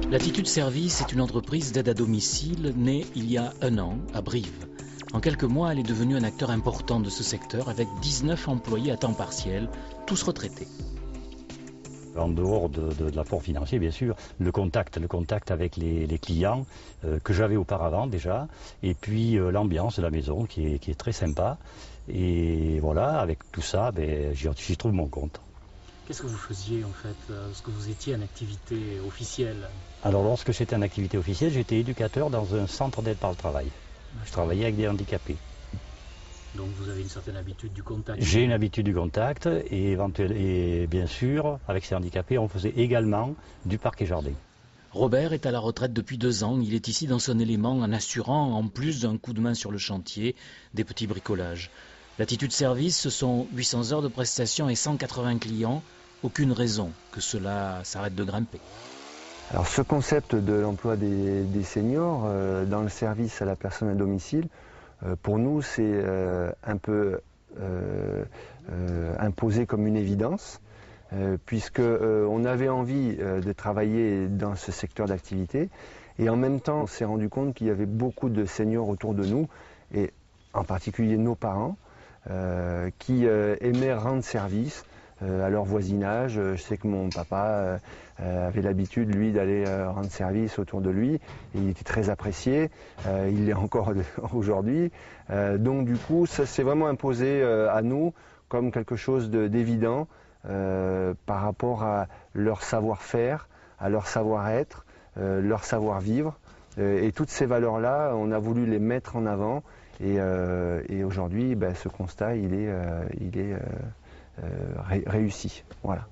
L'Attitude Service est une entreprise d'aide à domicile née il y a 1 an à Brive. En quelques mois, elle est devenue un acteur important de ce secteur avec 19 employés à temps partiel, tous retraités. En dehors de l'apport financier, bien sûr, le contact avec les clients que j'avais auparavant déjà, et puis l'ambiance de la maison qui est très sympa. Et voilà, avec tout ça, j'y trouve mon compte. Qu'est-ce que vous faisiez en fait, lorsque vous étiez en activité officielle? Alors lorsque j'étais en activité officielle, j'étais éducateur dans un centre d'aide par le travail. Je travaillais avec des handicapés. Donc vous avez une certaine habitude du contact? J'ai une habitude du contact et bien sûr, avec ces handicapés, on faisait également du parc et jardin. Robert est à la retraite depuis 2 ans. Il est ici dans son élément en assurant, en plus d'un coup de main sur le chantier, des petits bricolages. L'Attitude Service, ce sont 800 heures de prestations et 180 clients. Aucune raison que cela s'arrête de grimper. Alors ce concept de l'emploi des seniors dans le service à la personne à domicile, pour nous c'est un peu imposé comme une évidence, puisque on avait envie de travailler dans ce secteur d'activité et en même temps on s'est rendu compte qu'il y avait beaucoup de seniors autour de nous et en particulier nos parents qui aimaient rendre service à leur voisinage. Je sais que mon papa avait l'habitude, lui, d'aller rendre service autour de lui. Et il était très apprécié. Il l'est encore aujourd'hui. Donc du coup, ça s'est vraiment imposé à nous comme quelque chose d'évident par rapport à leur savoir-faire, à leur savoir-être, leur savoir-vivre. Et toutes ces valeurs-là, on a voulu les mettre en avant. Et aujourd'hui, ce constat, il est réussi. Voilà.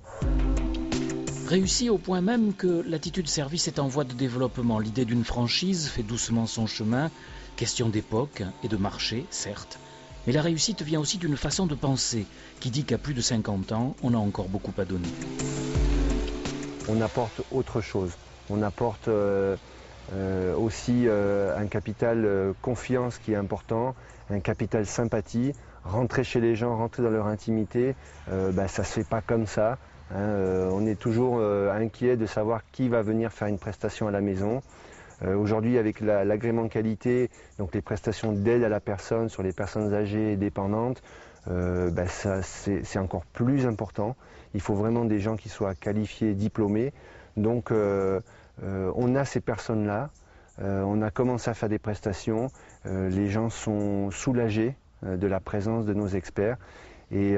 Réussi au point même que l'Attitude Service est en voie de développement. L'idée d'une franchise fait doucement son chemin. Question d'époque et de marché, certes. Mais la réussite vient aussi d'une façon de penser qui dit qu'à plus de 50 ans, on a encore beaucoup à donner. On apporte autre chose. On apporte aussi un capital confiance qui est important, un capital sympathie. Rentrer chez les gens, rentrer dans leur intimité, ça se fait pas comme ça. On est toujours inquiet de savoir qui va venir faire une prestation à la maison. Aujourd'hui, avec l'agrément qualité, donc les prestations d'aide à la personne sur les personnes âgées et dépendantes, c'est encore plus important. Il faut vraiment des gens qui soient qualifiés, diplômés. Donc on a ces personnes-là, on a commencé à faire des prestations, les gens sont soulagés de la présence de nos experts et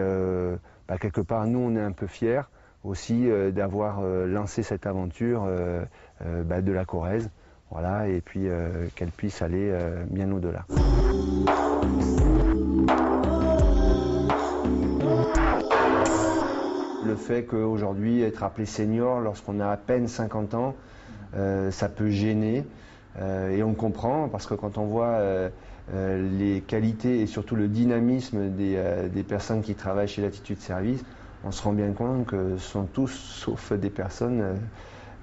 quelque part nous on est un peu fiers aussi d'avoir lancé cette aventure de la Corrèze, voilà, et puis qu'elle puisse aller bien au-delà. Le fait qu'aujourd'hui être appelé senior lorsqu'on a à peine 50 ans, ça peut gêner et on comprend parce que quand on voit les qualités et surtout le dynamisme des personnes qui travaillent chez l'Attitude Service, on se rend bien compte que ce sont tous sauf des personnes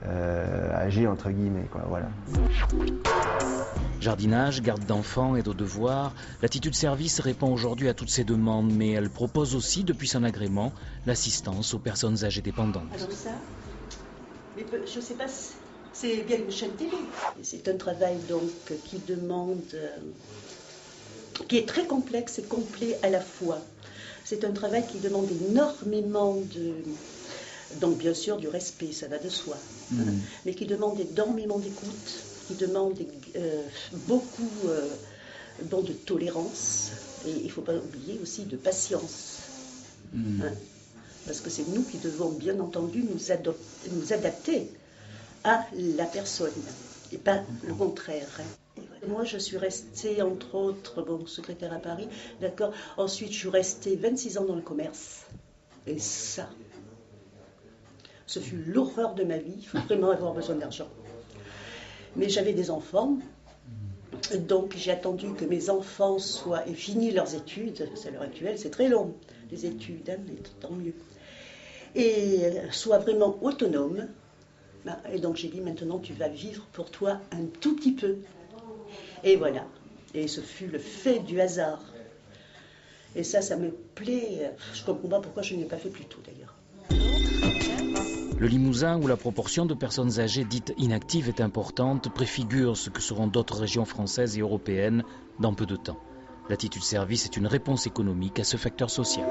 âgées entre guillemets, quoi, voilà. Jardinage, garde d'enfants, aide aux devoirs, l'Attitude Service répond aujourd'hui à toutes ces demandes, mais elle propose aussi, depuis son agrément, l'assistance aux personnes âgées dépendantes. Alors ça, je ne sais pas, c'est bien une chaîne télé. C'est un travail donc qui demande, qui est très complexe et complet à la fois. C'est un travail qui demande énormément donc bien sûr du respect, ça va de soi, mais qui demande énormément d'écoute, qui demande beaucoup de tolérance et il ne faut pas oublier aussi de patience. Parce que c'est nous qui devons bien entendu nous adapter à la personne et pas le contraire. Moi je suis restée entre autres secrétaire à Paris, d'accord. Ensuite je suis restée 26 ans dans le commerce et ça, ce fut l'horreur de ma vie. Il faut vraiment avoir besoin d'argent. Mais j'avais des enfants, donc j'ai attendu que mes enfants aient fini leurs études. À l'heure actuelle, c'est très long, les études, hein, mais tant mieux. Et soient vraiment autonomes. Et donc j'ai dit, maintenant tu vas vivre pour toi un tout petit peu. Et voilà. Et ce fut le fait du hasard. Et ça me plaît. Je ne comprends pas pourquoi je ne l'ai pas fait plus tôt d'ailleurs. Le Limousin, où la proportion de personnes âgées dites inactives est importante, préfigure ce que seront d'autres régions françaises et européennes dans peu de temps. L'attitude service est une réponse économique à ce facteur social.